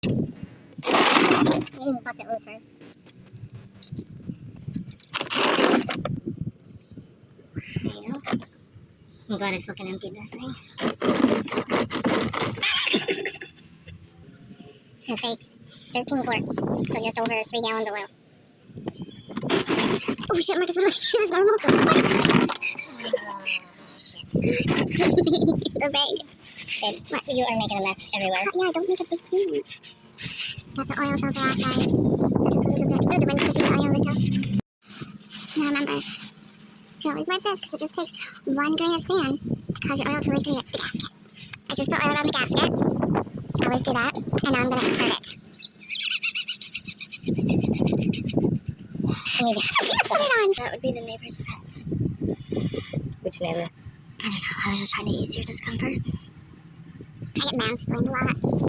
You can bust it loose first. There you go. I'm glad I fucking emptied this thing. For sakes, 13 quarts, so just over 3 gallons of oil. Oh shit, Marcus, what do I? Is this normal? Oh shit. The bag. Babe, Mark, you are making a mess everywhere. Yeah, don't make a big scene. Got the oil filter off, guys. That took a little bit. Oh, the wind's pushing the oil a little. Now remember to always wipe this, because it just takes 1 grain of sand to cause your oil to leak through the gasket. I just put oil around the gasket. I always do that. And now I'm going to insert it. I can't put it on. That would be the neighbor's friends. Which neighbor? I don't know. I was just trying to ease your discomfort. I get mansplained a lot.